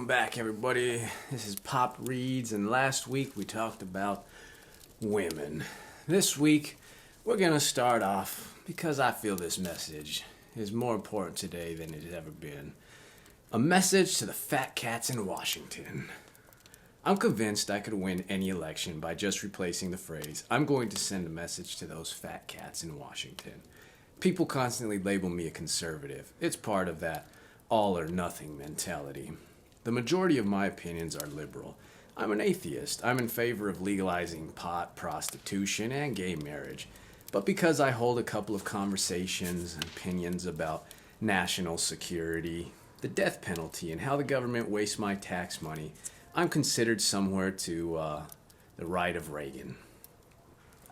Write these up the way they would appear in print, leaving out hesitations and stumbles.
Welcome back, everybody. This is Pop Reads, and last week we talked about women. This week, we're going to start off because I feel this message is more important today than it has ever been. A message to the fat cats in Washington. I'm convinced I could win any election by just replacing the phrase, "I'm going to send a message to those fat cats in Washington." People constantly label me a conservative. It's part of that all or nothing mentality. The majority of my opinions are liberal. I'm an atheist. I'm in favor of legalizing pot, prostitution, and gay marriage. But because I hold a couple of conversations and opinions about national security, the death penalty, and how the government wastes my tax money, I'm considered somewhere to the right of Reagan.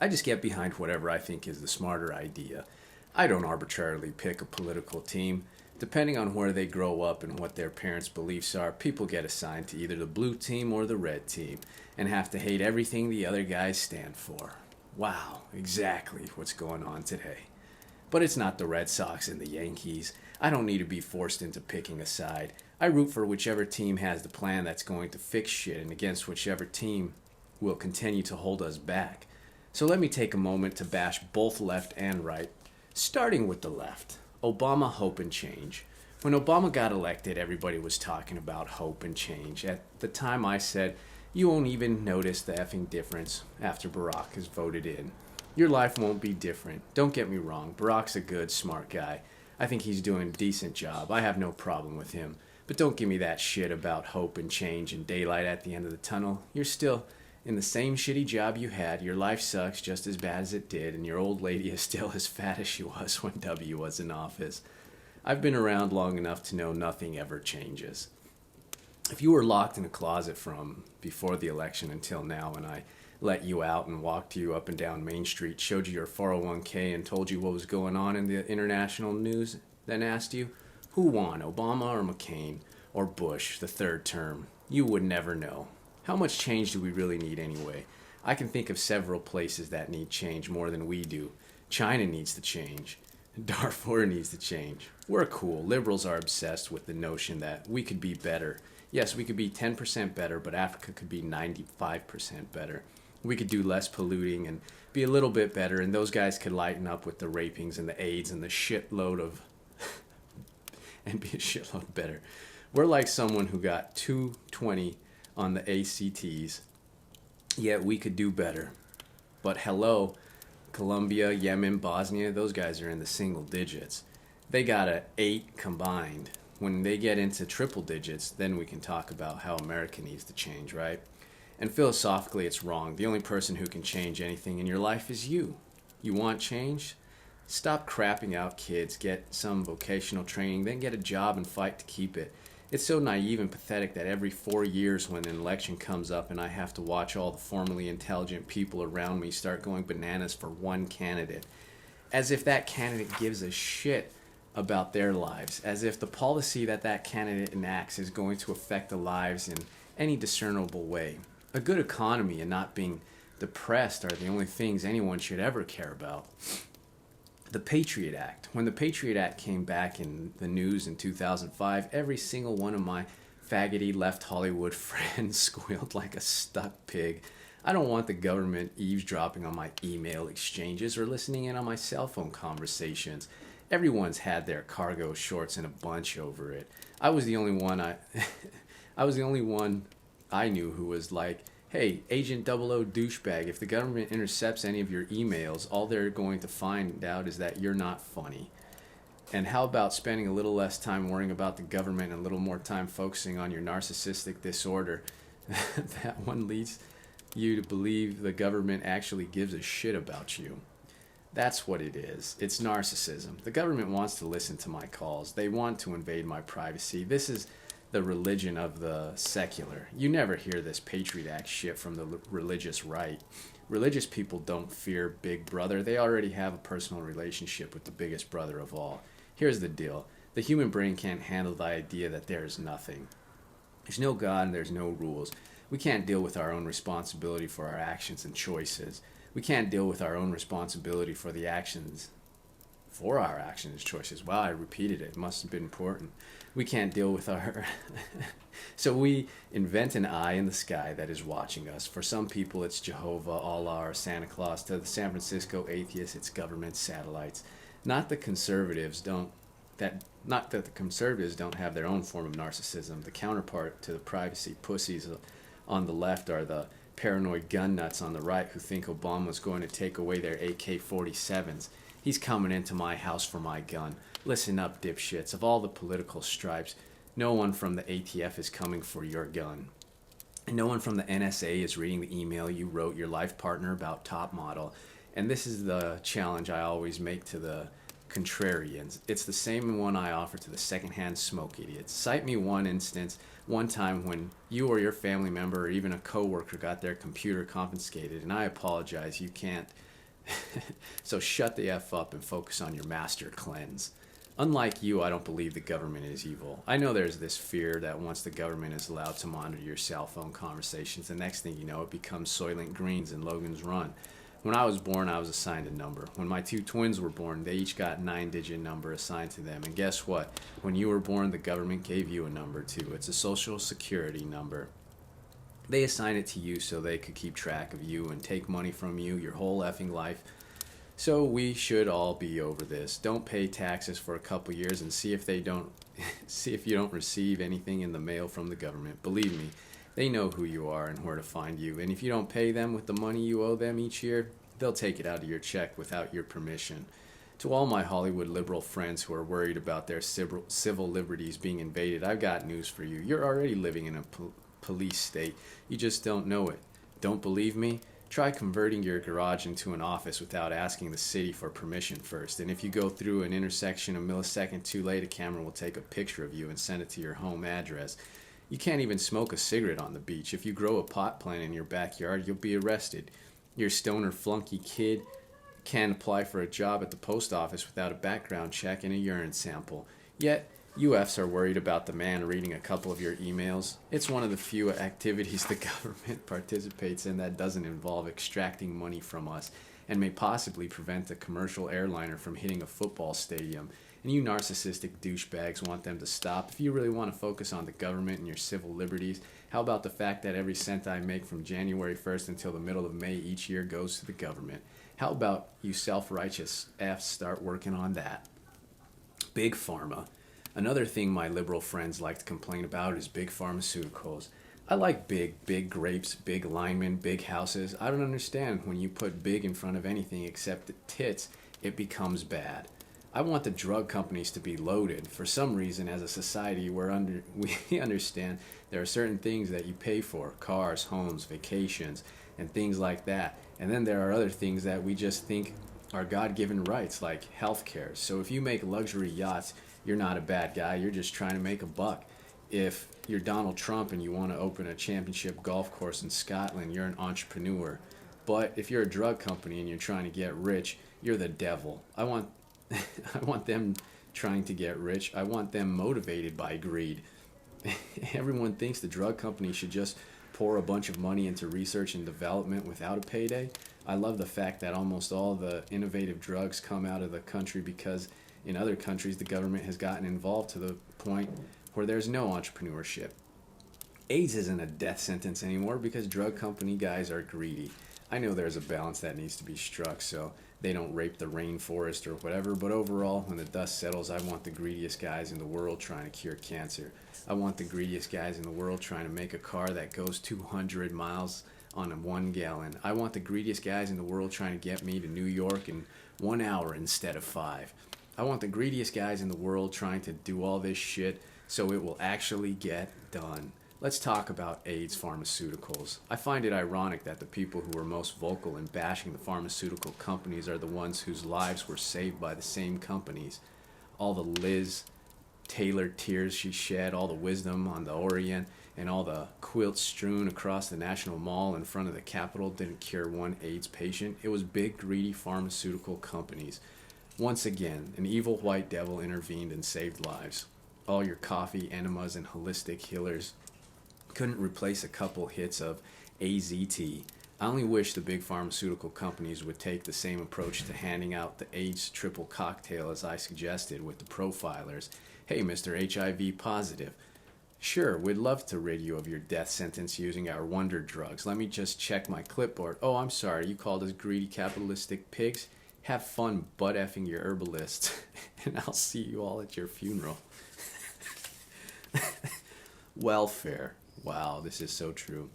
I just get behind whatever I think is the smarter idea. I don't arbitrarily pick a political team. Depending on where they grow up and what their parents' beliefs are, people get assigned to either the blue team or the red team and have to hate everything the other guys stand for. Wow, exactly what's going on today. But it's not the Red Sox and the Yankees. I don't need to be forced into picking a side. I root for whichever team has the plan that's going to fix shit and against whichever team will continue to hold us back. So let me take a moment to bash both left and right, starting with the left. Obama, hope, and change. When Obama got elected, everybody was talking about hope and change. At the time I said, you won't even notice the effing difference after Barack is voted in. Your life won't be different. Don't get me wrong, Barack's a good, smart guy. I think he's doing a decent job. I have no problem with him. But don't give me that shit about hope and change and daylight at the end of the tunnel. You're still in the same shitty job you had, your life sucks just as bad as it did, and your old lady is still as fat as she was when W was in office. I've been around long enough to know nothing ever changes. If you were locked in a closet from before the election until now, and I let you out and walked you up and down Main Street, showed you your 401k and told you what was going on in the international news, then asked you, who won, Obama or McCain, or Bush, the third term, you would never know. How much change do we really need anyway? I can think of several places that need change more than we do. China needs to change. Darfur needs to change. We're cool. Liberals are obsessed with the notion that we could be better. Yes, we could be 10% better, but Africa could be 95% better. We could do less polluting and be a little bit better, and those guys could lighten up with the rapings and the AIDS and the shitload of... and be a shitload better. We're like someone who got 220 on the ACTs, yet we could do better. But hello, Colombia, Yemen, Bosnia, those guys are in the single digits. They got a 8 combined. When they get into triple digits, then we can talk about how America needs to change, right? And philosophically, it's wrong. The only person who can change anything in your life is you. You want change? Stop crapping out kids, get some vocational training, then get a job and fight to keep it. It's so naive and pathetic that every 4 years when an election comes up and I have to watch all the formally intelligent people around me start going bananas for one candidate. As if that candidate gives a shit about their lives. As if the policy that candidate enacts is going to affect the lives in any discernible way. A good economy and not being depressed are the only things anyone should ever care about. The Patriot Act. When the Patriot Act came back in the news in 2005, every single one of my faggoty left Hollywood friends squealed like a stuck pig. I don't want the government eavesdropping on my email exchanges or listening in on my cell phone conversations. Everyone's had their cargo shorts in a bunch over it. I was the only one I knew who was like, hey, Agent 00 douchebag, if the government intercepts any of your emails, all they're going to find out is that you're not funny. And how about spending a little less time worrying about the government and a little more time focusing on your narcissistic disorder? That one leads you to believe the government actually gives a shit about you. That's what it is. It's narcissism. The government wants to listen to my calls. They want to invade my privacy. This is the religion of the secular. You never hear this Patriot Act shit from the religious right. Religious people don't fear Big Brother. They already have a personal relationship with the biggest brother of all. Here's the deal. The human brain can't handle the idea that there is nothing. There's no God and there's no rules. We can't deal with our own responsibility for our actions and choices. We can't deal with our own responsibility for the actions for our actions choices. Wow, I repeated it. It must have been important. We can't deal with our... So we invent an eye in the sky that is watching us. For some people, it's Jehovah, Allah, or Santa Claus. To the San Francisco atheists, it's government satellites. Not that the conservatives don't have their own form of narcissism. The counterpart to the privacy pussies on the left are the paranoid gun nuts on the right who think Obama's going to take away their AK-47s. He's coming into my house for my gun. Listen up, dipshits. Of all the political stripes, no one from the ATF is coming for your gun. And no one from the NSA is reading the email you wrote your life partner about top model. And this is the challenge I always make to the contrarians. It's the same one I offer to the secondhand smoke idiots. Cite me one instance, one time when you or your family member or even a coworker got their computer confiscated, and I apologize, you can't. So shut the F up and focus on your master cleanse. Unlike you, I don't believe the government is evil. I know there's this fear that once the government is allowed to monitor your cell phone conversations, the next thing you know, it becomes Soylent Greens and Logan's Run. When I was born, I was assigned a number. When my two twins were born, they each got a 9-digit number assigned to them. And guess what? When you were born, the government gave you a number too. It's a social security number. They assigned it to you so they could keep track of you and take money from you your whole effing life. So we should all be over this. Don't pay taxes for a couple years and see if you don't receive anything in the mail from the government. Believe me, they know who you are and where to find you. And if you don't pay them with the money you owe them each year, they'll take it out of your check without your permission. To all my Hollywood liberal friends who are worried about their civil liberties being invaded, I've got news for you. You're already living in a police state. You just don't know it. Don't believe me? Try converting your garage into an office without asking the city for permission first. And if you go through an intersection a millisecond too late, a camera will take a picture of you and send it to your home address. You can't even smoke a cigarette on the beach. If you grow a pot plant in your backyard, you'll be arrested. Your stoner flunky kid can't apply for a job at the post office without a background check and a urine sample. Yet, UFs are worried about the man reading a couple of your emails. It's one of the few activities the government participates in that doesn't involve extracting money from us and may possibly prevent a commercial airliner from hitting a football stadium. And you narcissistic douchebags want them to stop. If you really want to focus on the government and your civil liberties, how about the fact that every cent I make from January 1st until the middle of May each year goes to the government? How about you self-righteous Fs start working on that? Big Pharma. Another thing my liberal friends like to complain about is big pharmaceuticals. I like big grapes, big linemen, big houses. I don't understand when you put big in front of anything except tits, it becomes bad. I want the drug companies to be loaded. For some reason, as a society, we understand there are certain things that you pay for, cars, homes, vacations, and things like that. And then there are other things that we just think are God-given rights, like healthcare. So if you make luxury yachts, you're not a bad guy, you're just trying to make a buck. If you're Donald Trump and you want to open a championship golf course in Scotland, you're an entrepreneur. But if you're a drug company and you're trying to get rich, you're the devil. I want them trying to get rich. I want them motivated by greed. Everyone thinks the drug company should just pour a bunch of money into research and development without a payday. I love the fact that almost all the innovative drugs come out of the country because in other countries the government has gotten involved to the point where there's no entrepreneurship. AIDS isn't a death sentence anymore because drug company guys are greedy. I know there's a balance that needs to be struck so they don't rape the rainforest or whatever, but overall, when the dust settles, I want the greediest guys in the world trying to cure cancer. I want the greediest guys in the world trying to make a car that goes 200 miles on a 1 gallon. I want the greediest guys in the world trying to get me to New York in 1 hour instead of 5. I want the greediest guys in the world trying to do all this shit so it will actually get done. Let's talk about AIDS pharmaceuticals. I find it ironic that the people who are most vocal in bashing the pharmaceutical companies are the ones whose lives were saved by the same companies. All the Liz Taylor tears she shed, all the wisdom on the Orient, and all the quilts strewn across the National Mall in front of the Capitol didn't cure one AIDS patient. It was big, greedy pharmaceutical companies. Once again, an evil white devil intervened and saved lives. All your coffee, enemas, and holistic healers couldn't replace a couple hits of AZT. I only wish the big pharmaceutical companies would take the same approach to handing out the AIDS triple cocktail as I suggested with the profilers. Hey, Mr. HIV positive. Sure, we'd love to rid you of your death sentence using our wonder drugs. Let me just check my clipboard. Oh, I'm sorry, you called us greedy capitalistic pigs? Have fun butt effing your herbalist, and I'll see you all at your funeral. Welfare. Wow, this is so true.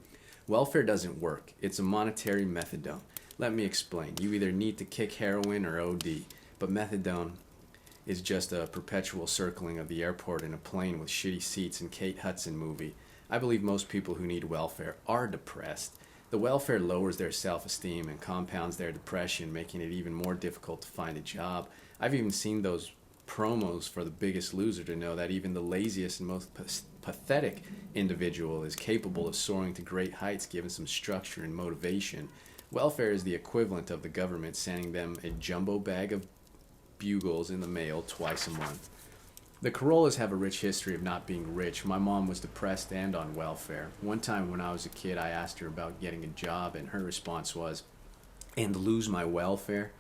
Welfare doesn't work. It's a monetary methadone. Let me explain. You either need to kick heroin or OD, but methadone is just a perpetual circling of the airport in a plane with shitty seats and Kate Hudson movie. I believe most people who need welfare are depressed. The welfare lowers their self-esteem and compounds their depression, making it even more difficult to find a job. I've even seen those promos for The Biggest Loser to know that even the laziest and most pathetic individual is capable of soaring to great heights given some structure and motivation. Welfare is the equivalent of the government sending them a jumbo bag of bugles in the mail twice a month. The Carollas have a rich history of not being rich. My mom was depressed and on welfare. One time when I was a kid, I asked her about getting a job, and her response was, "And lose my welfare?"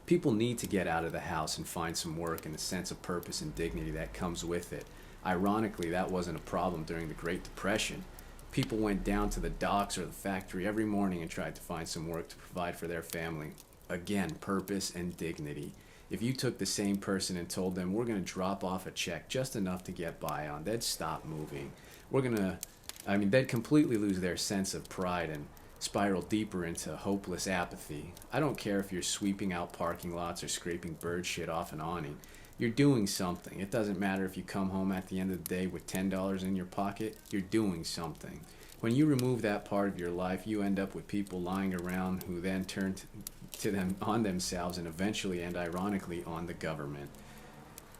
People need to get out of the house and find some work and a sense of purpose and dignity that comes with it. Ironically, that wasn't a problem during the Great Depression. People went down to the docks or the factory every morning and tried to find some work to provide for their family. Again, purpose and dignity. If you took the same person and told them, we're going to drop off a check just enough to get by on, they'd stop moving. They'd completely lose their sense of pride and spiral deeper into hopeless apathy. I don't care if you're sweeping out parking lots or scraping bird shit off an awning. You're doing something. It doesn't matter if you come home at the end of the day with $10 in your pocket. You're doing something. When you remove that part of your life, you end up with people lying around who then turn to them on themselves and eventually and ironically on the government.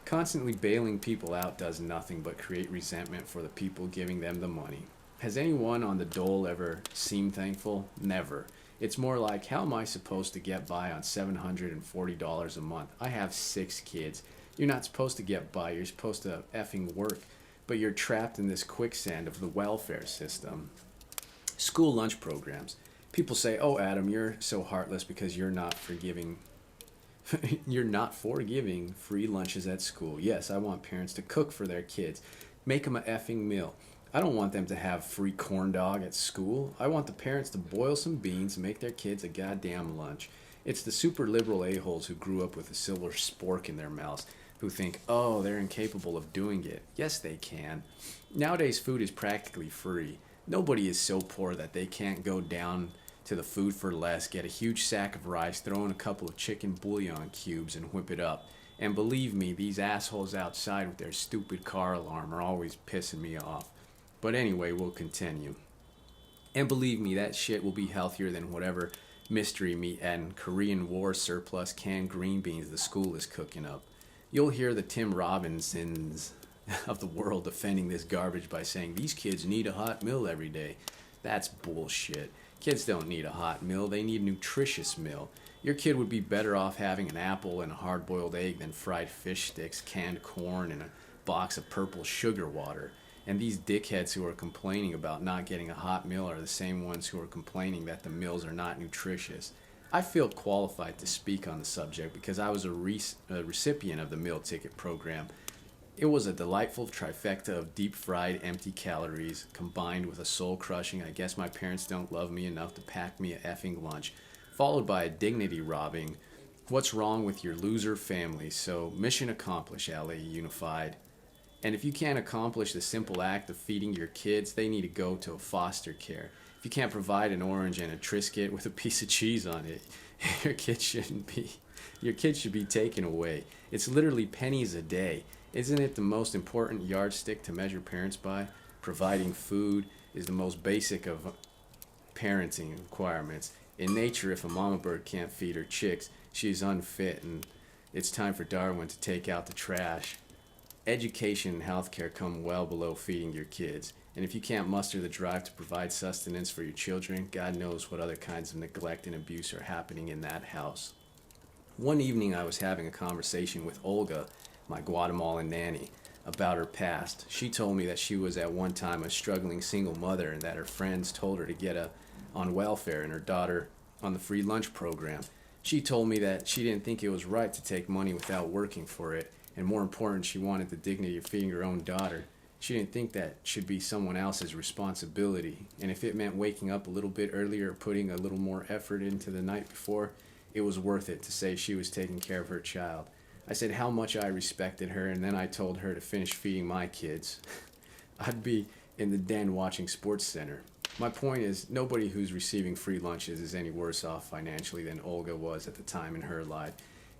Constantly bailing people out does nothing but create resentment for the people giving them the money. Has anyone on the dole ever seemed thankful? Never. It's more like, how am I supposed to get by on $740 a month? I have 6 kids. You're not supposed to get by, you're supposed to effing work, but you're trapped in this quicksand of the welfare system. School lunch programs. People say, "Oh, Adam, you're so heartless because you're not for giving free lunches at school." Yes, I want parents to cook for their kids. Make them a effing meal. I don't want them to have free corn dog at school. I want the parents to boil some beans and make their kids a goddamn lunch. It's the super liberal a-holes who grew up with a silver spork in their mouths who think, oh, they're incapable of doing it. Yes, they can. Nowadays, food is practically free. Nobody is so poor that they can't go down to the Food for Less, get a huge sack of rice, throw in a couple of chicken bouillon cubes, and whip it up. And believe me, these assholes outside with their stupid car alarm are always pissing me off. But anyway, we'll continue. And believe me, that shit will be healthier than whatever mystery meat and Korean War surplus canned green beans the school is cooking up. You'll hear the Tim Robinsons of the world defending this garbage by saying these kids need a hot meal every day. That's bullshit. Kids don't need a hot meal, they need a nutritious meal. Your kid would be better off having an apple and a hard-boiled egg than fried fish sticks, canned corn, and a box of purple sugar water. And these dickheads who are complaining about not getting a hot meal are the same ones who are complaining that the meals are not nutritious. I feel qualified to speak on the subject because I was a recipient of the meal ticket program. It was a delightful trifecta of deep-fried, empty calories combined with a soul-crushing, I guess my parents don't love me enough to pack me a effing lunch, followed by a dignity-robbing, what's wrong with your loser family? So mission accomplished, LA Unified. And if you can't accomplish the simple act of feeding your kids, they need to go to a foster care. If you can't provide an orange and a Triscuit with a piece of cheese on it, your kid should be taken away. It's literally pennies a day. Isn't it the most important yardstick to measure parents by? Providing food is the most basic of parenting requirements. In nature, if a mama bird can't feed her chicks, she is unfit, and it's time for Darwin to take out the trash. Education and healthcare come well below feeding your kids. And if you can't muster the drive to provide sustenance for your children, God knows what other kinds of neglect and abuse are happening in that house. One evening I was having a conversation with Olga, my Guatemalan nanny, about her past. She told me that she was at one time a struggling single mother and that her friends told her to get a on welfare and her daughter on the free lunch program. She told me that she didn't think it was right to take money without working for it, and more important, she wanted the dignity of feeding her own daughter. She didn't think that should be someone else's responsibility, and if it meant waking up a little bit earlier or putting a little more effort into the night before, it was worth it to say she was taking care of her child. I said how much I respected her, and then I told her to finish feeding my kids. I'd be in the den watching SportsCenter. My point is, nobody who's receiving free lunches is any worse off financially than Olga was at the time in her life.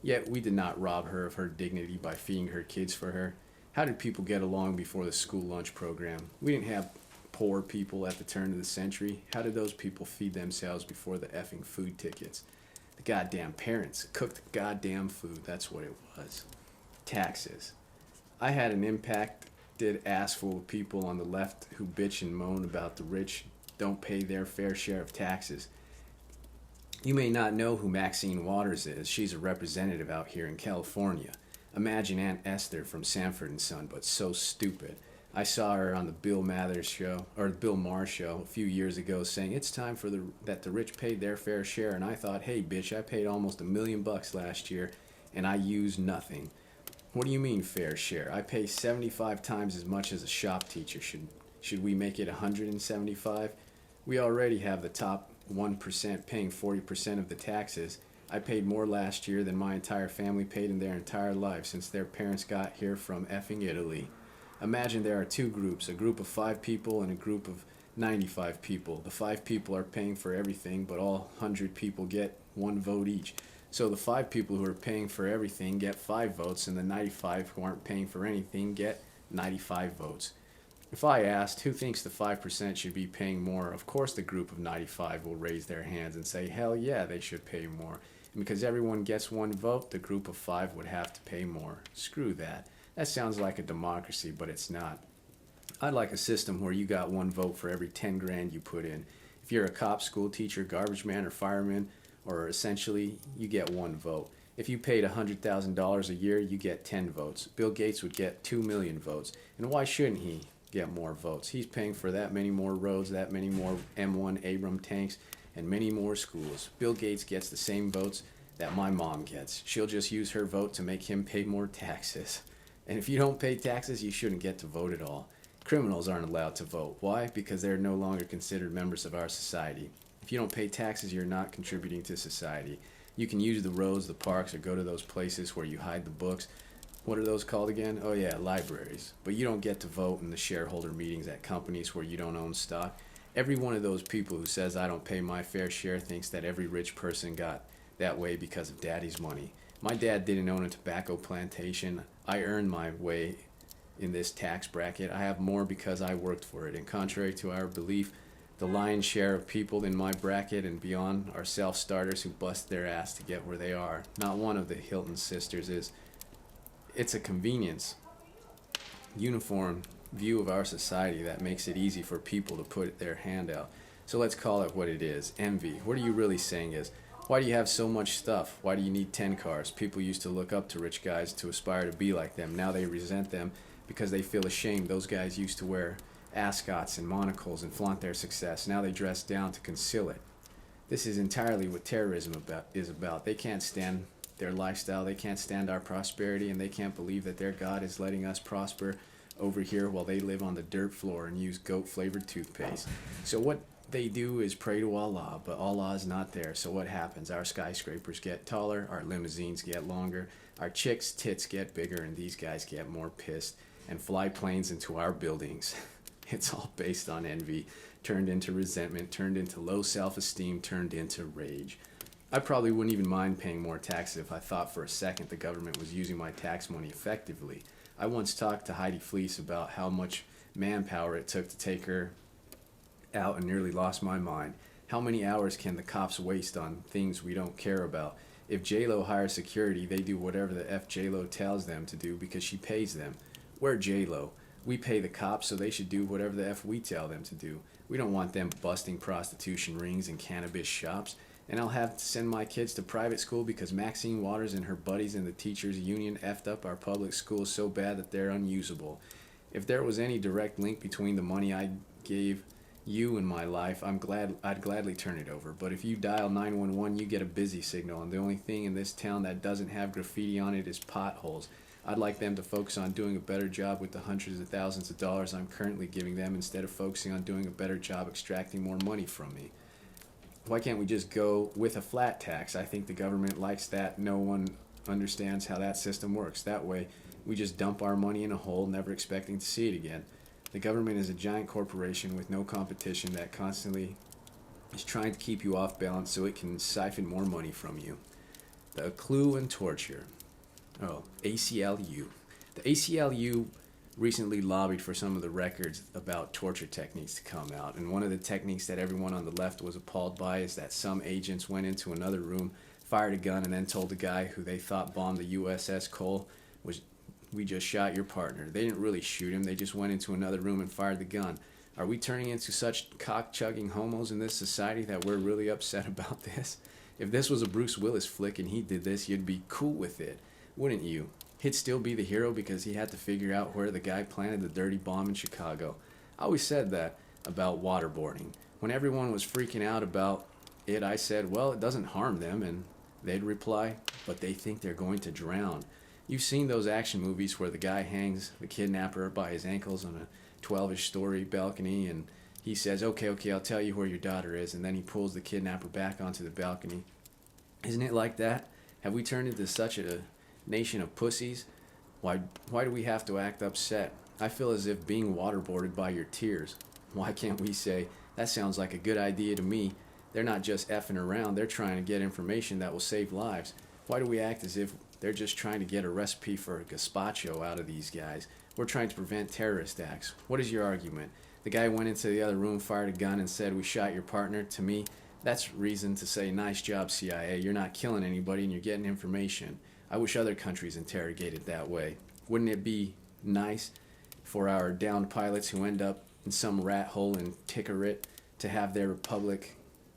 Yet we did not rob her of her dignity by feeding her kids for her. How did people get along before the school lunch program? We didn't have poor people at the turn of the century. How did those people feed themselves before the effing food tickets? The goddamn parents cooked the goddamn food. That's what it was. Taxes. I had an impacted ass full of people on the left who bitch and moan about the rich don't pay their fair share of taxes. You may not know who Maxine Waters is. She's a representative out here in California. Imagine Aunt Esther from Sanford and Son, but so stupid. I saw her on the Bill Maher show a few years ago saying it's time for that the rich paid their fair share, and I thought, hey bitch, I paid almost $1 million last year and I used nothing. What do you mean fair share? I pay 75 times as much as a shop teacher. Should we make it 175? We already have the top 1% paying 40% of the taxes. I paid more last year than my entire family paid in their entire life since their parents got here from effing Italy. Imagine there are two groups, a group of 5 people and a group of 95 people. The 5 people are paying for everything, but all 100 people get 1 vote each. So the 5 people who are paying for everything get 5 votes, and the 95 who aren't paying for anything get 95 votes. If I asked who thinks the 5% should be paying more, of course the group of 95 will raise their hands and say, hell yeah, they should pay more. And because everyone gets 1 vote, the group of 5 would have to pay more. Screw that. That sounds like a democracy, but it's not. I'd like a system where you got 1 vote for every 10 grand you put in. If you're a cop, school teacher, garbage man, or fireman, or essentially, you get 1 vote. If you paid $100,000 a year, you get 10 votes. Bill Gates would get 2 million votes. And why shouldn't he get more votes? He's paying for that many more roads, that many more M1 Abram tanks, and many more schools. Bill Gates gets the same votes that my mom gets. She'll just use her vote to make him pay more taxes. And if you don't pay taxes, you shouldn't get to vote at all. Criminals aren't allowed to vote. Why? Because they're no longer considered members of our society. If you don't pay taxes, you're not contributing to society. You can use the roads, the parks, or go to those places where you hide the books. What are those called again? Oh yeah, libraries. But you don't get to vote in the shareholder meetings at companies where you don't own stock. Every one of those people who says I don't pay my fair share thinks that every rich person got that way because of daddy's money. My dad didn't own a tobacco plantation. I earned my way in this tax bracket. I have more because I worked for it. And contrary to our belief, the lion's share of people in my bracket and beyond are self-starters who bust their ass to get where they are. Not one of the Hilton sisters is. It's a convenience, uniform view of our society that makes it easy for people to put their hand out. So let's call it what it is, envy. What are you really saying is, why do you have so much stuff? Why do you need 10 cars? People used to look up to rich guys to aspire to be like them. Now they resent them because they feel ashamed. Those guys used to wear ascots and monocles and flaunt their success. Now they dress down to conceal it. This is entirely what terrorism is about. They can't stand their lifestyle, they can't stand our prosperity, and they can't believe that their God is letting us prosper over here while they live on the dirt floor and use goat-flavored toothpaste. So what they do is pray to Allah, but Allah is not there. So what happens? Our skyscrapers get taller, our limousines get longer, our chicks' tits get bigger, and these guys get more pissed and fly planes into our buildings. It's all based on envy, turned into resentment, turned into low self-esteem, turned into rage. I probably wouldn't even mind paying more taxes if I thought for a second the government was using my tax money effectively. I once talked to Heidi Fleece about how much manpower it took to take her out and nearly lost my mind. How many hours can the cops waste on things we don't care about? If J-Lo hires security, they do whatever the F J-Lo tells them to do because she pays them. We're J-Lo. We pay the cops, so they should do whatever the F we tell them to do. We don't want them busting prostitution rings and cannabis shops. And I'll have to send my kids to private school because Maxine Waters and her buddies in the teachers union effed up our public schools so bad that they're unusable. If there was any direct link between the money I gave you in my life, I'd gladly turn it over. But if you dial 911, you get a busy signal, and the only thing in this town that doesn't have graffiti on it is potholes. I'd like them to focus on doing a better job with the hundreds of thousands of dollars I'm currently giving them instead of focusing on doing a better job extracting more money from me. Why can't we just go with a flat tax? I think the government likes that. No one understands how that system works. That way, we just dump our money in a hole, never expecting to see it again. The government is a giant corporation with no competition that constantly is trying to keep you off balance so it can siphon more money from you. The clue and torture. Oh, ACLU. The ACLU recently lobbied for some of the records about torture techniques to come out, and one of the techniques that everyone on the left was appalled by is that some agents went into another room, fired a gun, and then told the guy who they thought bombed the USS Cole, we just shot your partner. They didn't really shoot him, they just went into another room and fired the gun. Are we turning into such cock-chugging homos in this society that we're really upset about this? If this was a Bruce Willis flick and he did this, you'd be cool with it, wouldn't you? He'd still be the hero because he had to figure out where the guy planted the dirty bomb in Chicago. I always said that about waterboarding. When everyone was freaking out about it, I said, well, it doesn't harm them, and they'd reply, but they think they're going to drown. You've seen those action movies where the guy hangs the kidnapper by his ankles on a 12-ish story balcony, and he says, okay, I'll tell you where your daughter is, and then he pulls the kidnapper back onto the balcony. Isn't it like that? Have we turned into such a nation of pussies? Why do we have to act upset? I feel as if being waterboarded by your tears. Why can't we say, that sounds like a good idea to me? They're not just effing around, they're trying to get information that will save lives. Why do we act as if they're just trying to get a recipe for a gazpacho out of these guys? We're trying to prevent terrorist acts. What is your argument? The guy went into the other room, fired a gun, and said, we shot your partner. To me, that's reason to say, nice job, CIA. You're not killing anybody and you're getting information. I wish other countries interrogated that way. Wouldn't it be nice for our downed pilots who end up in some rat hole in Tikrit to have their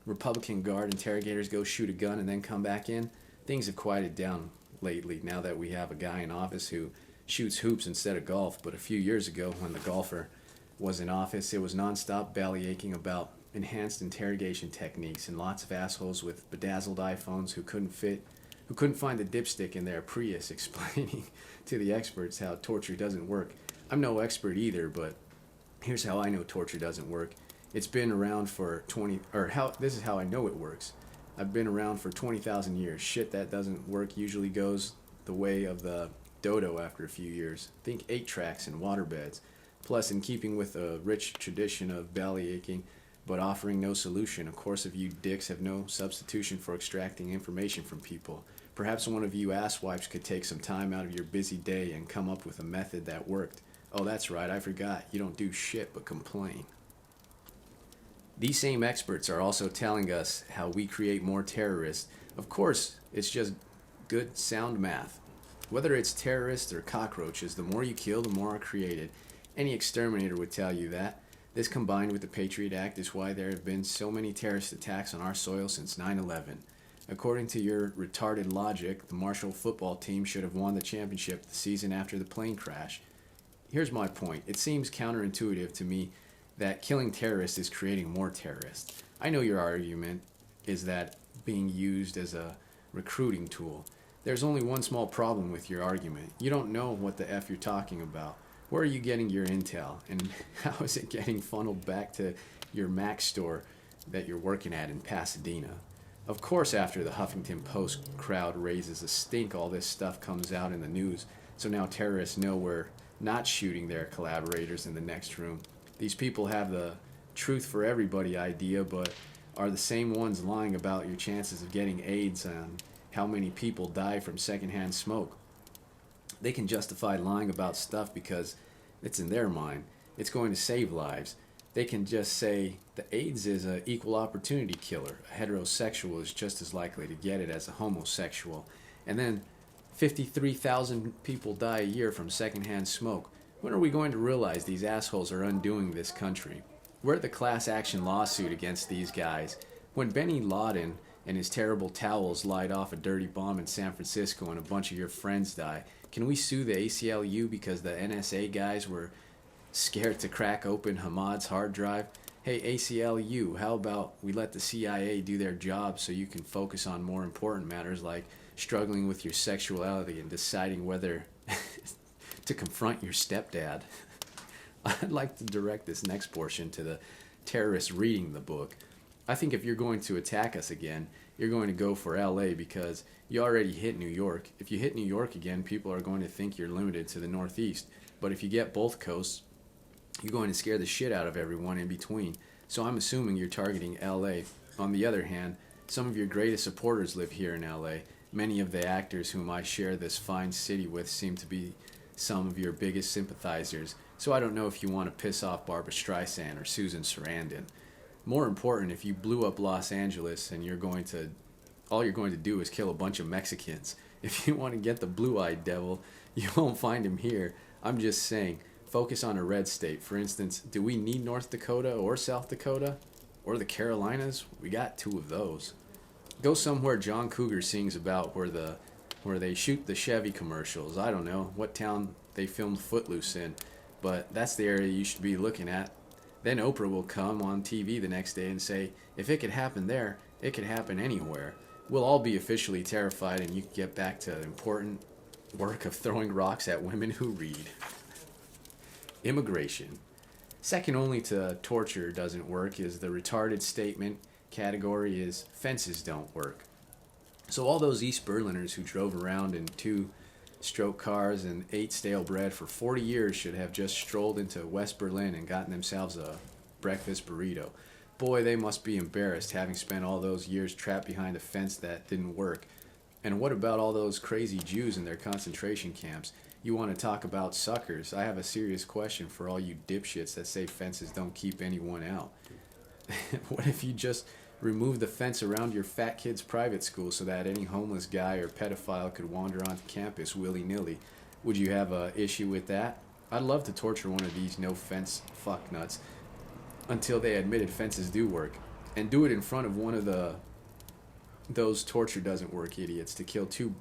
Republican Guard interrogators go shoot a gun and then come back in? Things have quieted down lately now that we have a guy in office who shoots hoops instead of golf. But a few years ago, when the golfer was in office, it was nonstop bellyaching about enhanced interrogation techniques and lots of assholes with bedazzled iPhones who couldn't find the dipstick in their Prius explaining to the experts how torture doesn't work. I'm no expert either, but here's how I know torture doesn't work. It's been around for this is how I know it works. I've been around for 20,000 years. Shit that doesn't work usually goes the way of the dodo after a few years. Think 8-tracks and waterbeds. Plus, in keeping with a rich tradition of bellyaching, but offering no solution, a course of you dicks have no substitution for extracting information from people. Perhaps one of you asswipes could take some time out of your busy day and come up with a method that worked. Oh, that's right, I forgot. You don't do shit but complain. These same experts are also telling us how we create more terrorists. Of course, it's just good, sound math. Whether it's terrorists or cockroaches, the more you kill, the more are created. Any exterminator would tell you that. This, combined with the Patriot Act, is why there have been so many terrorist attacks on our soil since 9/11. According to your retarded logic, the Marshall football team should have won the championship the season after the plane crash. Here's my point. It seems counterintuitive to me that killing terrorists is creating more terrorists. I know your argument is that being used as a recruiting tool. There's only one small problem with your argument. You don't know what the F you're talking about. Where are you getting your intel? And how is it getting funneled back to your Mac store that you're working at in Pasadena? Of course, after the Huffington Post crowd raises a stink, all this stuff comes out in the news. So now terrorists know we're not shooting their collaborators in the next room. These people have the truth for everybody idea, but are the same ones lying about your chances of getting AIDS and how many people die from secondhand smoke. They can justify lying about stuff because it's in their mind. It's going to save lives. They can just say the AIDS is an equal opportunity killer. A heterosexual is just as likely to get it as a homosexual. And then 53,000 people die a year from secondhand smoke. When are we going to realize these assholes are undoing this country? We're at the class action lawsuit against these guys. When Benny Laden and his terrible towels light off a dirty bomb in San Francisco and a bunch of your friends die, can we sue the ACLU because the NSA guys were scared to crack open Hamad's hard drive? Hey, ACLU, how about we let the CIA do their job so you can focus on more important matters like struggling with your sexuality and deciding whether to confront your stepdad? I'd like to direct this next portion to the terrorists reading the book. I think if you're going to attack us again, you're going to go for LA because you already hit New York. If you hit New York again, people are going to think you're limited to the Northeast. But if you get both coasts, you're going to scare the shit out of everyone in between. So I'm assuming you're targeting LA. On the other hand, some of your greatest supporters live here in LA. Many of the actors whom I share this fine city with seem to be some of your biggest sympathizers. So I don't know if you want to piss off Barbara Streisand or Susan Sarandon. More important, if you blew up Los Angeles and all you're going to do is kill a bunch of Mexicans. If you want to get the blue-eyed devil, you won't find him here. I'm just saying, focus on a red state. For instance, do we need North Dakota or South Dakota? Or the Carolinas? We got 2 of those. Go somewhere John Cougar sings about where they shoot the Chevy commercials. I don't know what town they filmed Footloose in, but that's the area you should be looking at. Then Oprah will come on TV the next day and say, if it could happen there, it could happen anywhere. We'll all be officially terrified and you can get back to the important work of throwing rocks at women who read. Immigration. Second only to torture doesn't work is the retarded statement category is fences don't work. So all those East Berliners who drove around in 2-stroke cars and ate stale bread for 40 years should have just strolled into West Berlin and gotten themselves a breakfast burrito. Boy, they must be embarrassed having spent all those years trapped behind a fence that didn't work. And what about all those crazy Jews in their concentration camps? You want to talk about suckers? I have a serious question for all you dipshits that say fences don't keep anyone out. What if you just remove the fence around your fat kid's private school so that any homeless guy or pedophile could wander onto campus willy-nilly? Would you have an issue with that? I'd love to torture one of these no-fence fucknuts until they admitted fences do work. And do it in front of one of those torture doesn't work idiots to kill 2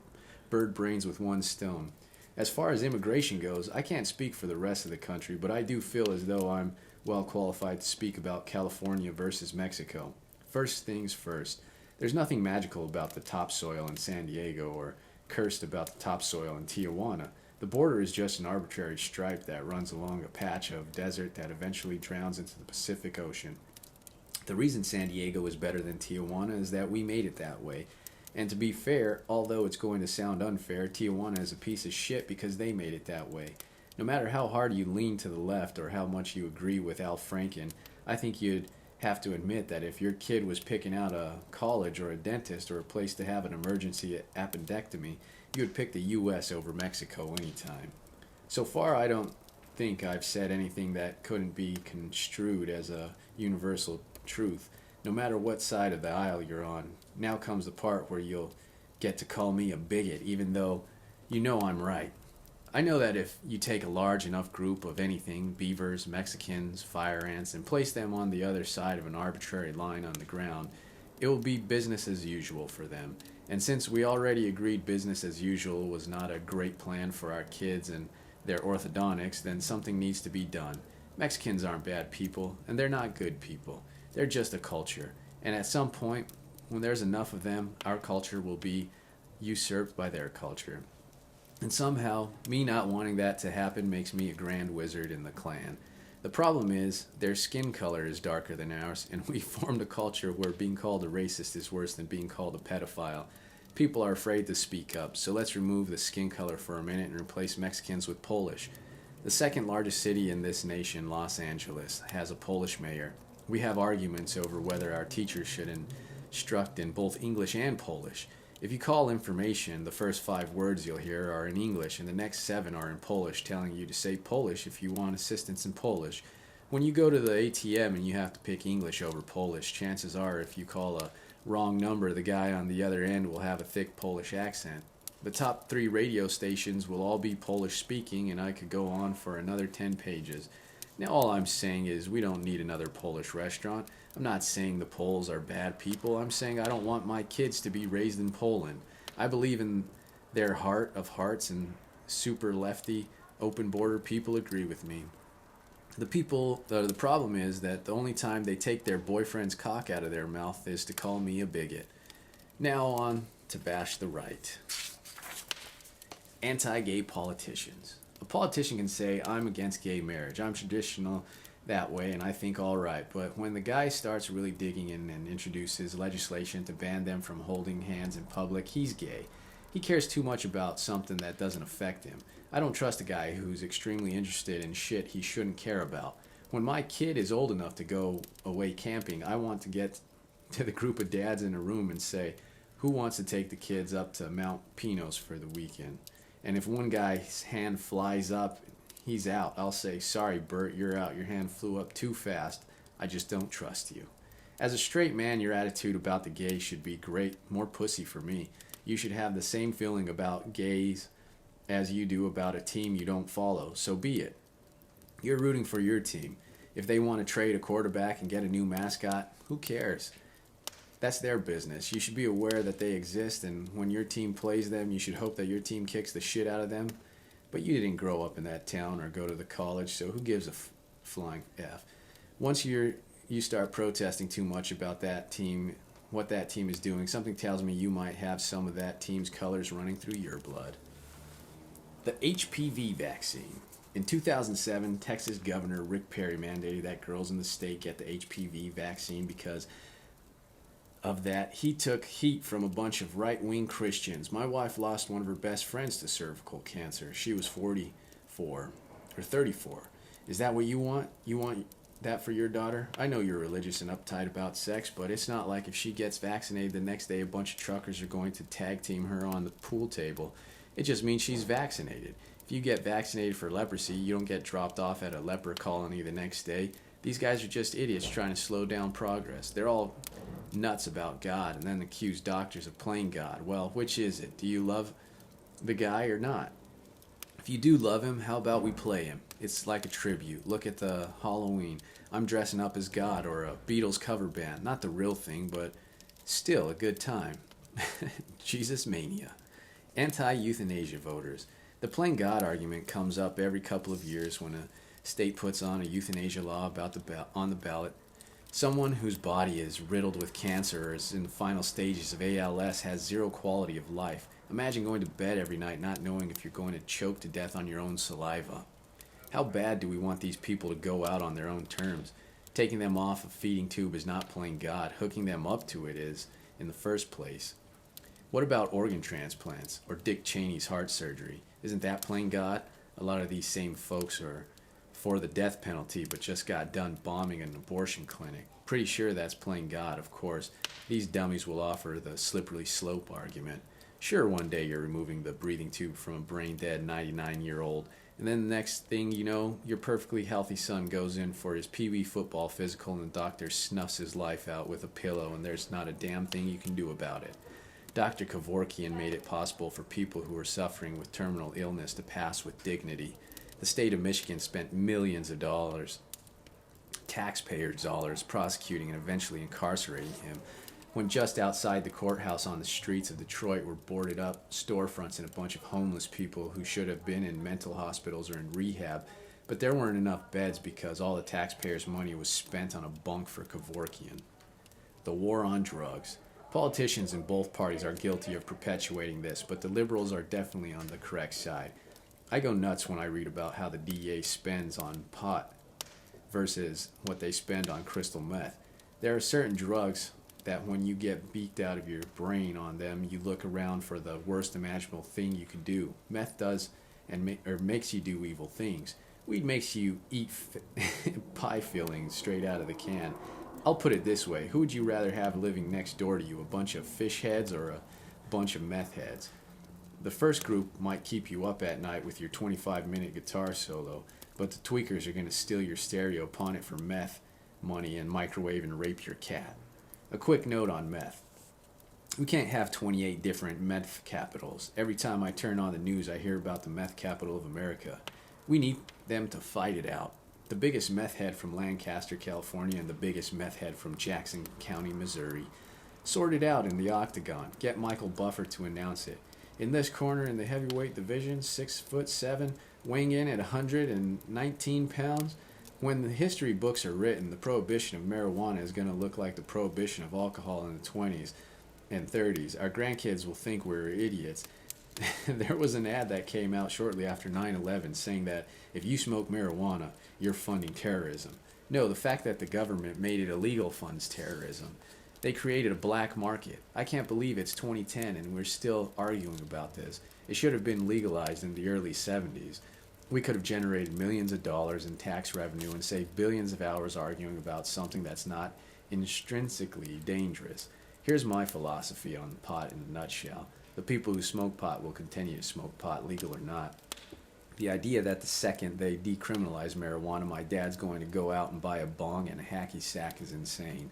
bird brains with 1 stone. As far as immigration goes, I can't speak for the rest of the country, but I do feel as though I'm well qualified to speak about California versus Mexico. First things first, there's nothing magical about the topsoil in San Diego or cursed about the topsoil in Tijuana. The border is just an arbitrary stripe that runs along a patch of desert that eventually drowns into the Pacific Ocean. The reason San Diego is better than Tijuana is that we made it that way. And to be fair, although it's going to sound unfair, Tijuana is a piece of shit because they made it that way. No matter how hard you lean to the left or how much you agree with Al Franken, I think you'd have to admit that if your kid was picking out a college or a dentist or a place to have an emergency appendectomy, you would pick the U.S. over Mexico anytime. So far, I don't think I've said anything that couldn't be construed as a universal truth, no matter what side of the aisle you're on. Now comes the part where you'll get to call me a bigot, even though you know I'm right. I know that if you take a large enough group of anything, beavers, Mexicans, fire ants, and place them on the other side of an arbitrary line on the ground, it will be business as usual for them. And since we already agreed business as usual was not a great plan for our kids and their orthodontics, then something needs to be done. Mexicans aren't bad people, and they're not good people. They're just a culture. And at some point, when there's enough of them, our culture will be usurped by their culture. And somehow, me not wanting that to happen makes me a grand wizard in the clan. The problem is, their skin color is darker than ours, and we formed a culture where being called a racist is worse than being called a pedophile. People are afraid to speak up, so let's remove the skin color for a minute and replace Mexicans with Polish. The second largest city in this nation, Los Angeles, has a Polish mayor. We have arguments over whether our teachers should instruct in both English and Polish. If you call information, the first 5 words you'll hear are in English and the next 7 are in Polish, telling you to say Polish if you want assistance in Polish. When you go to the ATM and you have to pick English over Polish, chances are if you call a wrong number, the guy on the other end will have a thick Polish accent. The top 3 radio stations will all be Polish speaking, and I could go on for another 10 pages. Now all I'm saying is we don't need another Polish restaurant. I'm not saying the Poles are bad people. I'm saying I don't want my kids to be raised in Poland. I believe in their heart of hearts, and super lefty, open border people agree with me. The problem is that the only time they take their boyfriend's cock out of their mouth is to call me a bigot. Now on to bash the right. Anti-gay politicians. A politician can say, I'm against gay marriage, I'm traditional that way, and I think all right. But when the guy starts really digging in and introduces legislation to ban them from holding hands in public, he's gay. He cares too much about something that doesn't affect him. I don't trust a guy who's extremely interested in shit he shouldn't care about. When my kid is old enough to go away camping, I want to get to the group of dads in a room and say, who wants to take the kids up to Mount Pinos for the weekend? And if one guy's hand flies up, he's out. I'll say, sorry, Bert, you're out. Your hand flew up too fast. I just don't trust you. As a straight man, your attitude about the gays should be great. More pussy for me. You should have the same feeling about gays as you do about a team you don't follow. So be it. You're rooting for your team. If they want to trade a quarterback and get a new mascot, who cares? That's their business. You should be aware that they exist, and when your team plays them, you should hope that your team kicks the shit out of them. But you didn't grow up in that town or go to the college, so who gives a flying F? Once you start protesting too much about that team, what that team is doing, something tells me you might have some of that team's colors running through your blood. The HPV vaccine. In 2007, Texas Governor Rick Perry mandated that girls in the state get the HPV vaccine because of that. He took heat from a bunch of right-wing Christians. My wife lost one of her best friends to cervical cancer. She was 44 or 34. Is that what you want? You want that for your daughter? I know you're religious and uptight about sex, but it's not like if she gets vaccinated the next day a bunch of truckers are going to tag team her on the pool table. It just means she's vaccinated. If you get vaccinated for leprosy, you don't get dropped off at a leper colony the next day. These guys are just idiots trying to slow down progress. They're all nuts about God and then accuse doctors of playing God. Well, which is it? Do you love the guy or not? If you do love him, how about we play him? It's like a tribute. Look at the Halloween. I'm dressing up as God, or a Beatles cover band. Not the real thing, but still a good time. Jesus mania. Anti-euthanasia voters. The playing God argument comes up every couple of years when a state puts on a euthanasia law on the ballot. Someone whose body is riddled with cancer or is in the final stages of ALS has zero quality of life. Imagine going to bed every night not knowing if you're going to choke to death on your own saliva. How bad do we want these people to go out on their own terms? Taking them off a feeding tube is not playing God. Hooking them up to it is in the first place. What about organ transplants or Dick Cheney's heart surgery? Isn't that playing God? A lot of these same folks are for the death penalty but just got done bombing an abortion clinic. Pretty sure that's playing God, of course. These dummies will offer the slippery slope argument. Sure, one day you're removing the breathing tube from a brain-dead 99-year-old, and then the next thing you know, your perfectly healthy son goes in for his Pee-wee football physical and the doctor snuffs his life out with a pillow and there's not a damn thing you can do about it. Dr. Kevorkian made it possible for people who were suffering with terminal illness to pass with dignity. The state of Michigan spent millions of dollars, taxpayers' dollars, prosecuting and eventually incarcerating him. When just outside the courthouse on the streets of Detroit were boarded up storefronts and a bunch of homeless people who should have been in mental hospitals or in rehab, but there weren't enough beds because all the taxpayers' money was spent on a bunk for Kevorkian. The war on drugs. Politicians in both parties are guilty of perpetuating this, but the liberals are definitely on the correct side. I go nuts when I read about how the DEA spends on pot versus what they spend on crystal meth. There are certain drugs that when you get beaked out of your brain on them, you look around for the worst imaginable thing you could do. Meth does makes you do evil things. Weed makes you eat pie fillings straight out of the can. I'll put it this way. Who would you rather have living next door to you, a bunch of fish heads or a bunch of meth heads? The first group might keep you up at night with your 25-minute guitar solo, but the tweakers are going to steal your stereo, pawn it for meth money, and microwave and rape your cat. A quick note on meth. We can't have 28 different meth capitals. Every time I turn on the news, I hear about the meth capital of America. We need them to fight it out. The biggest meth head from Lancaster, California, and the biggest meth head from Jackson County, Missouri. Sort it out in the octagon. Get Michael Buffer to announce it. In this corner in the heavyweight division, 6'7", weighing in at 119 pounds, When the history books are written, the prohibition of marijuana is going to look like the prohibition of alcohol in the 20s and 30s. Our grandkids will think we're idiots. There was an ad that came out shortly after 9/11 saying that if you smoke marijuana, you're funding terrorism. No, the fact that the government made it illegal funds terrorism. They created a black market. I can't believe it's 2010 and we're still arguing about this. It should have been legalized in the early 70s. We could have generated millions of dollars in tax revenue and saved billions of hours arguing about something that's not intrinsically dangerous. Here's my philosophy on pot in a nutshell. The people who smoke pot will continue to smoke pot, legal or not. The idea that the second they decriminalize marijuana, my dad's going to go out and buy a bong and a hacky sack is insane.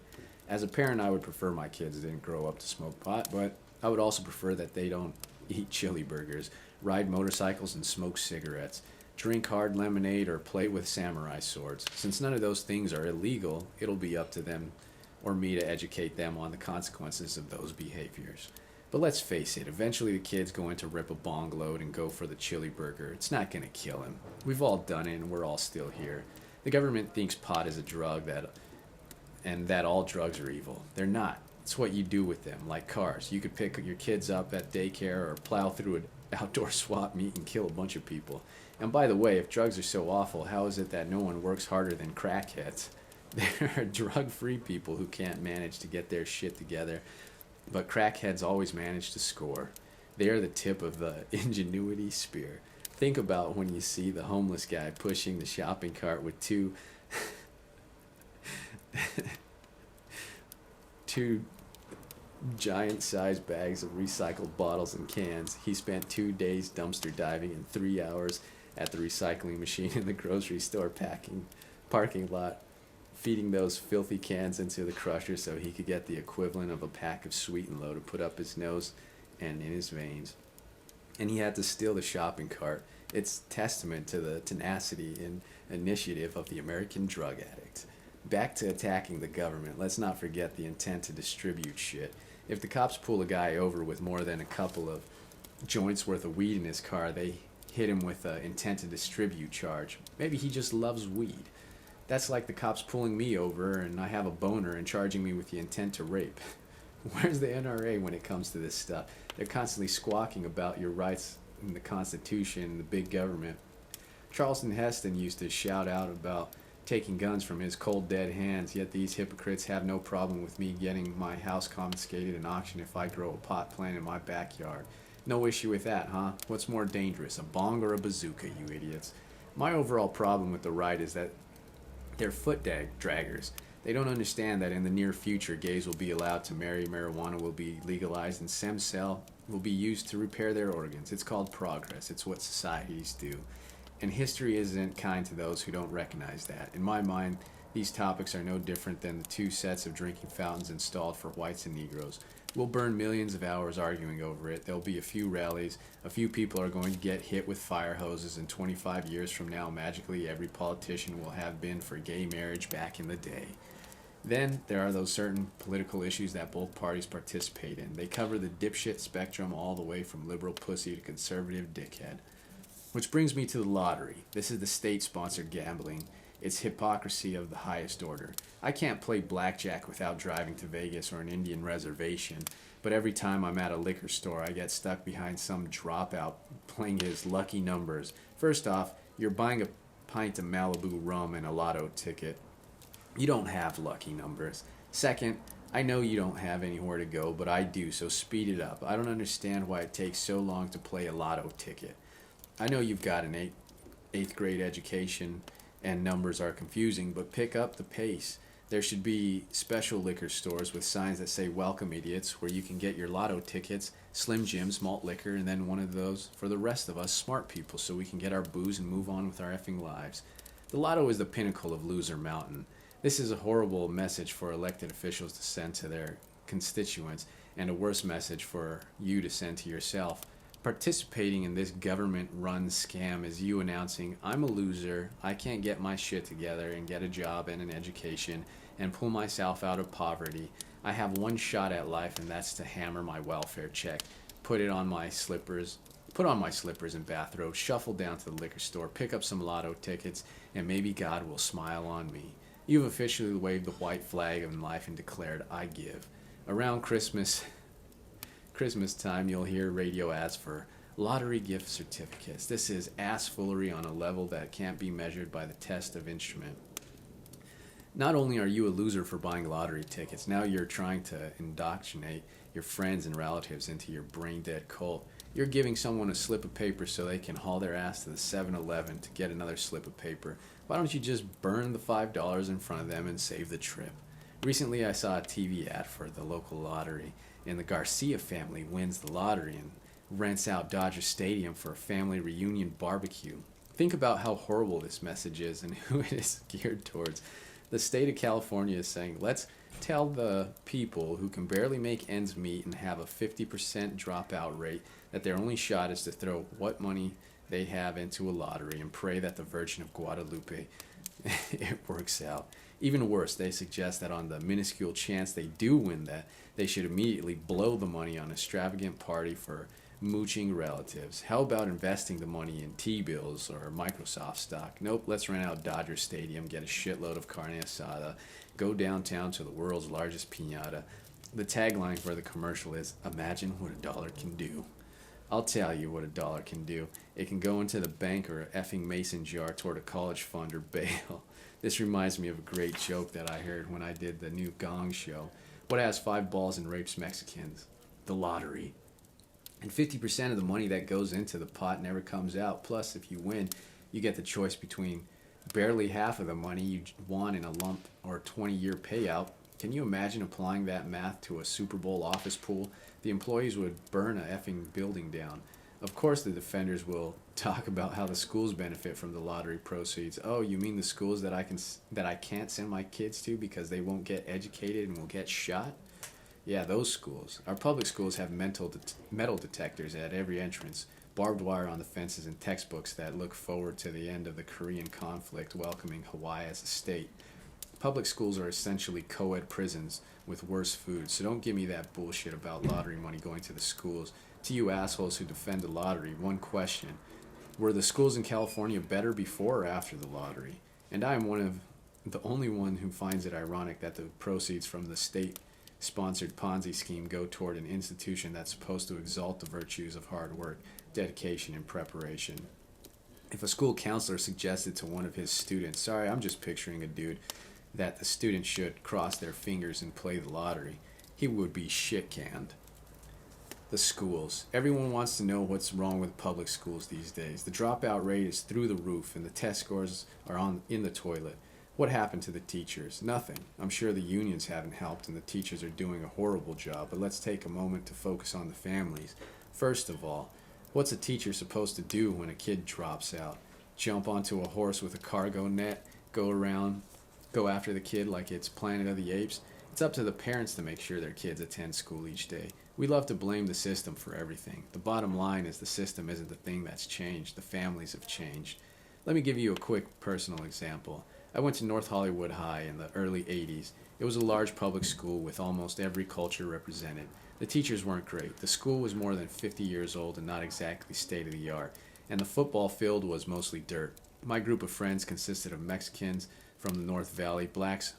As a parent, I would prefer my kids didn't grow up to smoke pot, but I would also prefer that they don't eat chili burgers, ride motorcycles, and smoke cigarettes, drink hard lemonade, or play with samurai swords. Since none of those things are illegal, it'll be up to them or me to educate them on the consequences of those behaviors. But let's face it, eventually the kid's going to rip a bong load and go for the chili burger. It's not going to kill him. We've all done it and we're all still here. The government thinks pot is a drug and that all drugs are evil. They're not. It's what you do with them, like cars. You could pick your kids up at daycare or plow through an outdoor swap meet and kill a bunch of people. And by the way, if drugs are so awful, how is it that no one works harder than crackheads? There are drug-free people who can't manage to get their shit together, but crackheads always manage to score. They are the tip of the ingenuity spear. Think about when you see the homeless guy pushing the shopping cart with two giant-sized bags of recycled bottles and cans. He spent 2 days dumpster diving and 3 hours at the recycling machine in the grocery store parking lot, feeding those filthy cans into the crusher so he could get the equivalent of a pack of Sweet and Low to put up his nose and in his veins. And he had to steal the shopping cart. It's testament to the tenacity and initiative of the American drug addict. Back to attacking the government, let's not forget the intent to distribute shit. If the cops pull a guy over with more than a couple of joints worth of weed in his car, they hit him with an intent to distribute charge. Maybe he just loves weed. That's like the cops pulling me over and I have a boner and charging me with the intent to rape. Where's the NRA when it comes to this stuff? They're constantly squawking about your rights in the Constitution and the big government. Charlton Heston used to shout out about taking guns from his cold dead hands, yet these hypocrites have no problem with me getting my house confiscated and auctioned if I grow a pot plant in my backyard. No issue with that, huh? What's more dangerous, a bong or a bazooka, you idiots? My overall problem with the right is that they're foot draggers. They don't understand that in the near future, gays will be allowed to marry, marijuana will be legalized, and stem cell will be used to repair their organs. It's called progress. It's what societies do. And history isn't kind to those who don't recognize that. In my mind, these topics are no different than the 2 sets of drinking fountains installed for whites and Negroes. We'll burn millions of hours arguing over it. There'll be a few rallies. A few people are going to get hit with fire hoses, and 25 years from now, magically every politician will have been for gay marriage back in the day. Then there are those certain political issues that both parties participate in. They cover the dipshit spectrum all the way from liberal pussy to conservative dickhead. Which brings me to the lottery. This is the state-sponsored gambling. It's hypocrisy of the highest order. I can't play blackjack without driving to Vegas or an Indian reservation, but every time I'm at a liquor store, I get stuck behind some dropout playing his lucky numbers. First off, you're buying a pint of Malibu rum and a lotto ticket. You don't have lucky numbers. Second, I know you don't have anywhere to go, but I do, so speed it up. I don't understand why it takes so long to play a lotto ticket. I know you've got an eighth grade education and numbers are confusing, but pick up the pace. There should be special liquor stores with signs that say "Welcome, idiots," where you can get your lotto tickets, Slim Jims, malt liquor, and then one of those for the rest of us smart people so we can get our booze and move on with our effing lives. The lotto is the pinnacle of loser mountain. This is a horrible message for elected officials to send to their constituents, and a worse message for you to send to yourself. Participating in this government-run scam is you announcing, I'm a loser, I can't get my shit together and get a job and an education and pull myself out of poverty. I have one shot at life, and that's to hammer my welfare check, put it on my slippers, put on my slippers and bathrobe, shuffle down to the liquor store, pick up some lotto tickets, and maybe God will smile on me. You've officially waved the white flag of life and declared, I give. Around Christmas time, you'll hear radio ads for lottery gift certificates. This is assfoolery on a level that can't be measured by the test of instrument. Not only are you a loser for buying lottery tickets, now you're trying to indoctrinate your friends and relatives into your brain-dead cult. You're giving someone a slip of paper so they can haul their ass to the 7-Eleven to get another slip of paper. Why don't you just burn the $5 in front of them and save the trip? Recently, I saw a TV ad for the local lottery, and the Garcia family wins the lottery and rents out Dodger Stadium for a family reunion barbecue. Think about how horrible this message is and who it is geared towards. The state of California is saying, let's tell the people who can barely make ends meet and have a 50% dropout rate that their only shot is to throw what money they have into a lottery and pray that the Virgin of Guadalupe it works out. Even worse, they suggest that on the minuscule chance they do win that, they should immediately blow the money on an extravagant party for mooching relatives. How about investing the money in T-bills or Microsoft stock? Nope, let's rent out Dodger Stadium, get a shitload of carne asada, go downtown to the world's largest piñata. The tagline for the commercial is, imagine what a dollar can do. I'll tell you what a dollar can do. It can go into the bank or a effing mason jar toward a college fund or bail. This reminds me of a great joke that I heard when I did the new Gong show. What has 5 balls and rapes Mexicans? The lottery. And 50% of the money that goes into the pot never comes out. Plus, if you win, you get the choice between barely half of the money you won in a lump or a 20-year payout. Can you imagine applying that math to a Super Bowl office pool? The employees would burn a effing building down. Of course, the defenders will talk about how the schools benefit from the lottery proceeds. Oh, you mean the schools that I can't send my kids to because they won't get educated and will get shot? Yeah, those schools. Our public schools have metal detectors at every entrance, barbed wire on the fences, and textbooks that look forward to the end of the Korean conflict, welcoming Hawaii as a state. Public schools are essentially co-ed prisons with worse food, so don't give me that bullshit about lottery money going to the schools. To you assholes who defend the lottery, one question. Were the schools in California better before or after the lottery? And I am the only one who finds it ironic that the proceeds from the state-sponsored Ponzi scheme go toward an institution that's supposed to exalt the virtues of hard work, dedication, and preparation. If a school counselor suggested to one of his students, sorry, I'm just picturing a dude, that the student should cross their fingers and play the lottery, he would be shit-canned. The schools. Everyone wants to know what's wrong with public schools these days. The dropout rate is through the roof and the test scores are in the toilet. What happened to the teachers? Nothing. I'm sure the unions haven't helped and the teachers are doing a horrible job, but let's take a moment to focus on the families. First of all, what's a teacher supposed to do when a kid drops out? Jump onto a horse with a cargo net, go after the kid like it's Planet of the Apes? It's up to the parents to make sure their kids attend school each day. We love to blame the system for everything. The bottom line is the system isn't the thing that's changed. The families have changed. Let me give you a quick personal example. I went to North Hollywood High in the early 80s. It was a large public school with almost every culture represented. The teachers weren't great. The school was more than 50 years old and not exactly state-of-the-art. And the football field was mostly dirt. My group of friends consisted of Mexicans from the North Valley, blacks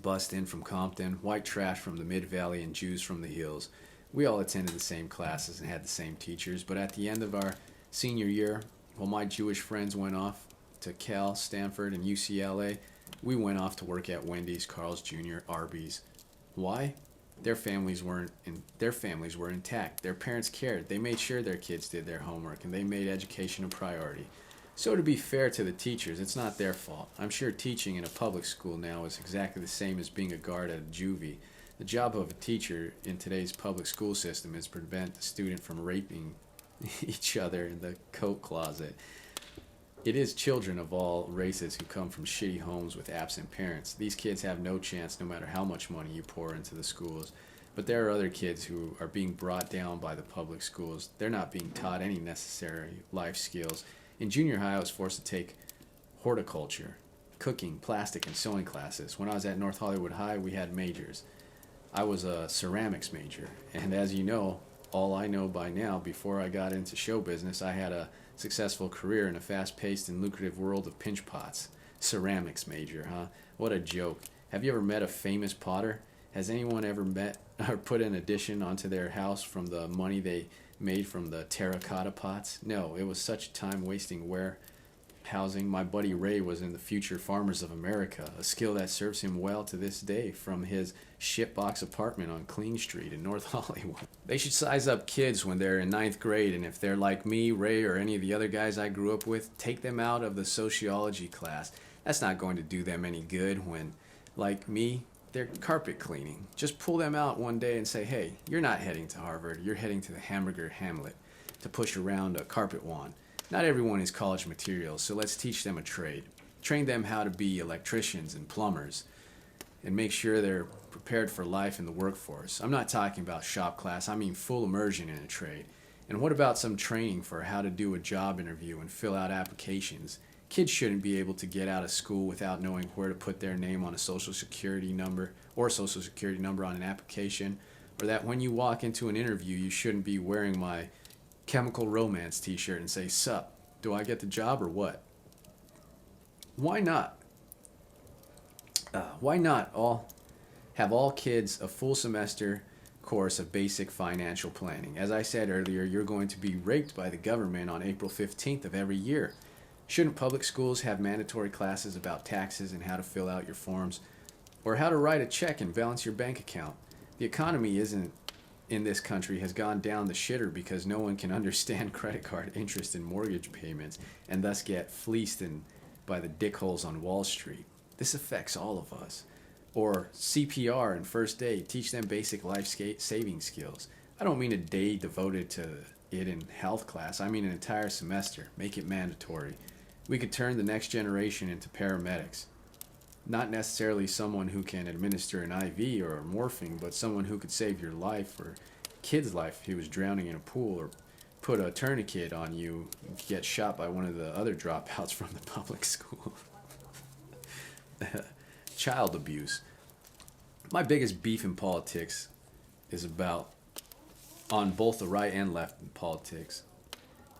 bussed in from Compton, white trash from the Mid-Valley, and Jews from the hills. We all attended the same classes and had the same teachers, but at the end of our senior year, while my Jewish friends went off to Cal, Stanford, and UCLA, we went off to work at Wendy's, Carl's Jr., Arby's. Why? Their families were intact. Their parents cared. They made sure their kids did their homework, and they made education a priority. So to be fair to the teachers, it's not their fault. I'm sure teaching in a public school now is exactly the same as being a guard at a juvie. The job of a teacher in today's public school system is to prevent the student from raping each other in the coat closet. It is children of all races who come from shitty homes with absent parents. These kids have no chance no matter how much money you pour into the schools. But there are other kids who are being brought down by the public schools. They're not being taught any necessary life skills. In junior high, I was forced to take horticulture, cooking, plastic, and sewing classes. When I was at North Hollywood High, we had majors. I was a ceramics major, and as you know, all I know by now. Before I got into show business, I had a successful career in a fast-paced and lucrative world of pinch pots. Ceramics major, huh? What a joke. Have you ever met a famous potter? Has anyone ever met or put an addition onto their house from the money they made from the terracotta pots? No, it was such time-wasting warehousing. My buddy Ray was in the future Farmers of America, a skill that serves him well to this day from his shitbox apartment on Clean Street in North Hollywood. They should size up kids when they're in ninth grade, and if they're like me, Ray, or any of the other guys I grew up with, take them out of the sociology class. That's not going to do them any good when, like me, they're carpet cleaning. Just pull them out one day and say, hey, you're not heading to Harvard, you're heading to the Hamburger Hamlet to push around a carpet wand. Not everyone is college material, so let's teach them a trade. Train them how to be electricians and plumbers, and make sure they're prepared for life in the workforce. I'm not talking about shop class, I mean full immersion in a trade. And what about some training for how to do a job interview and fill out applications? Kids shouldn't be able to get out of school without knowing where to put their name on a social security number or social security number on an application, or that when you walk into an interview you shouldn't be wearing my Chemical Romance t-shirt and say, sup, do I get the job or what? Why not? Have all kids a full semester course of basic financial planning? As I said earlier, you're going to be raped by the government on April 15th of every year. Shouldn't public schools have mandatory classes about taxes and how to fill out your forms, or how to write a check and balance your bank account? The economy in this country has gone down the shitter because no one can understand credit card interest and mortgage payments, and thus get fleeced by the dickholes on Wall Street. This affects all of us. Or CPR and first aid, teach them basic life saving skills. I don't mean a day devoted to it in health class, I mean an entire semester. Make it mandatory. We could turn the next generation into paramedics. Not necessarily someone who can administer an IV or a morphine, but someone who could save your life or kid's life if he was drowning in a pool, or put a tourniquet on you if you get shot by one of the other dropouts from the public school. Child abuse. My biggest beef in politics is on both the right and left in politics,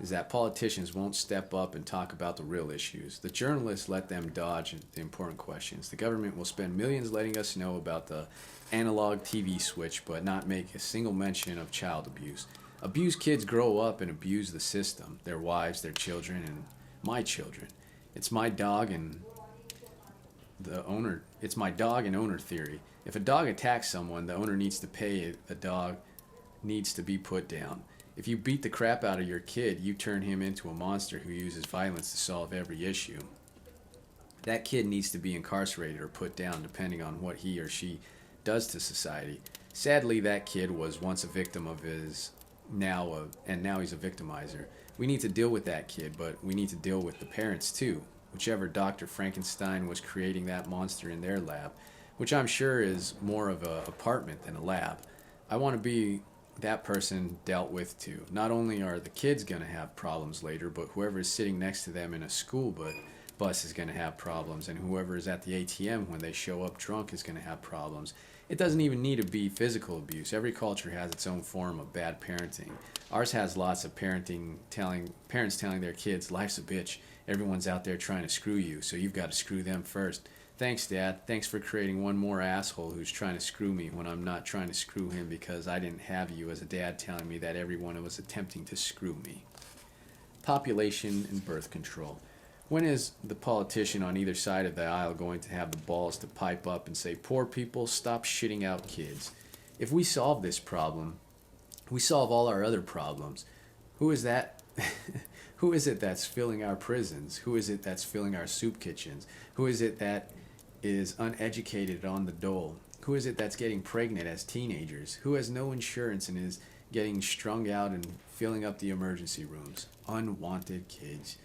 is that politicians won't step up and talk about the real issues. The journalists let them dodge the important questions. The government will spend millions letting us know about the analog TV switch, but not make a single mention of child abuse. Abused kids grow up and abuse the system, their wives, their children, and my children. It's my dog and owner theory. If a dog attacks someone, the owner needs to pay it. The dog needs to be put down. If you beat the crap out of your kid, you turn him into a monster who uses violence to solve every issue. That kid needs to be incarcerated or put down depending on what he or she does to society. Sadly, that kid was once a victim of and now he's a victimizer. We need to deal with that kid, but we need to deal with the parents too. Whichever Dr. Frankenstein was creating that monster in their lab, which I'm sure is more of an apartment than a lab. I want to be that person dealt with too. Not only are the kids going to have problems later, but whoever is sitting next to them in a school bus is going to have problems, and whoever is at the ATM when they show up drunk is going to have problems. It doesn't even need to be physical abuse. Every culture has its own form of bad parenting. Ours has lots of parents telling their kids, life's a bitch, everyone's out there trying to screw you, so you've got to screw them first. Thanks, Dad. Thanks for creating one more asshole who's trying to screw me when I'm not trying to screw him, because I didn't have you as a dad telling me that everyone was attempting to screw me. Population and birth control. When is the politician on either side of the aisle going to have the balls to pipe up and say, poor people, stop shitting out kids? If we solve this problem, we solve all our other problems. Who is that? Who is it that's filling our prisons? Who is it that's filling our soup kitchens? Who is it that is uneducated on the dole? Who is it that's getting pregnant as teenagers? Who has no insurance and is getting strung out and filling up the emergency rooms? Unwanted kids.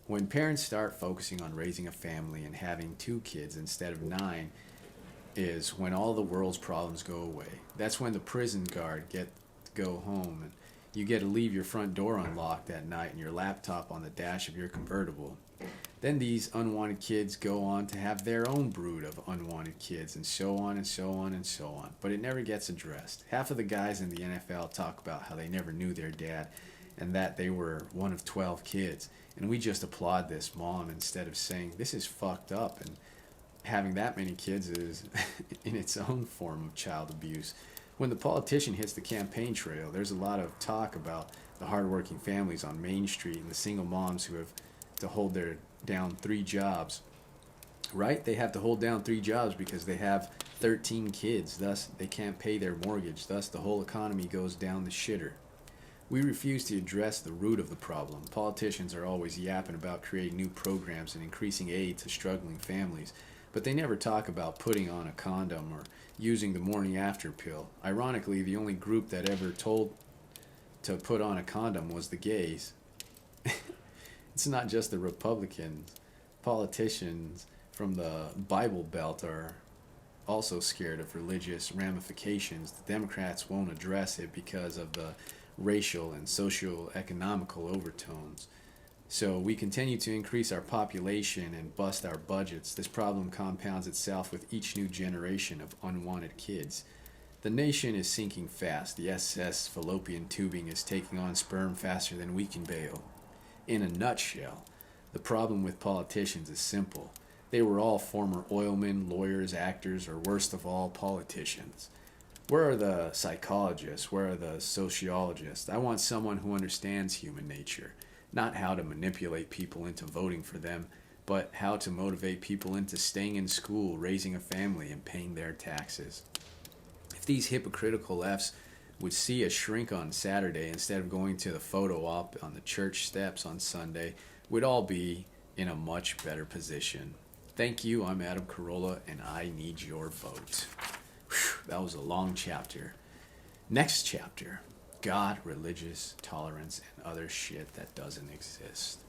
When parents start focusing on raising a family and having 2 kids instead of 9 is when all the world's problems go away. That's when the prison guard get to go home and you get to leave your front door unlocked at night and your laptop on the dash of your convertible. Then these unwanted kids go on to have their own brood of unwanted kids, and so on and so on and so on. But it never gets addressed. Half of the guys in the NFL talk about how they never knew their dad and that they were one of 12 kids. And we just applaud this mom instead of saying, this is fucked up. And having that many kids is in its own form of child abuse. When the politician hits the campaign trail, there's a lot of talk about the hardworking families on Main Street and the single moms who have to hold down 3 jobs. Right? They have to hold down 3 jobs because they have 13 kids. Thus, they can't pay their mortgage. Thus, the whole economy goes down the shitter. We refuse to address the root of the problem. Politicians are always yapping about creating new programs and increasing aid to struggling families, but they never talk about putting on a condom or using the morning after pill. Ironically, the only group that ever told to put on a condom was the gays. It's not just the Republicans. Politicians from the Bible Belt are also scared of religious ramifications. The Democrats won't address it because of the racial and socio-economical overtones. So we continue to increase our population and bust our budgets. This problem compounds itself with each new generation of unwanted kids. The nation is sinking fast. The SS fallopian tubing is taking on sperm faster than we can bail. In a nutshell, the problem with politicians is simple. They were all former oilmen, lawyers, actors, or worst of all, politicians. Where are the psychologists? Where are the sociologists? I want someone who understands human nature, not how to manipulate people into voting for them, but how to motivate people into staying in school, raising a family, and paying their taxes. If these hypocritical Fs would see a shrink on Saturday instead of going to the photo op on the church steps on Sunday, we'd all be in a much better position. Thank you. I'm Adam Carolla, and I need your vote. Whew, that was a long chapter. Next chapter, God, religious tolerance, and other shit that doesn't exist.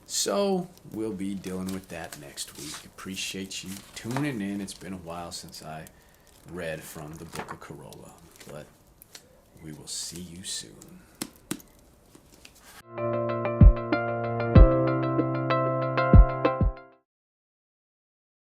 So we'll be dealing with that next week. Appreciate you tuning in. It's been a while since I read from the Book of Carolla, but we will see you soon.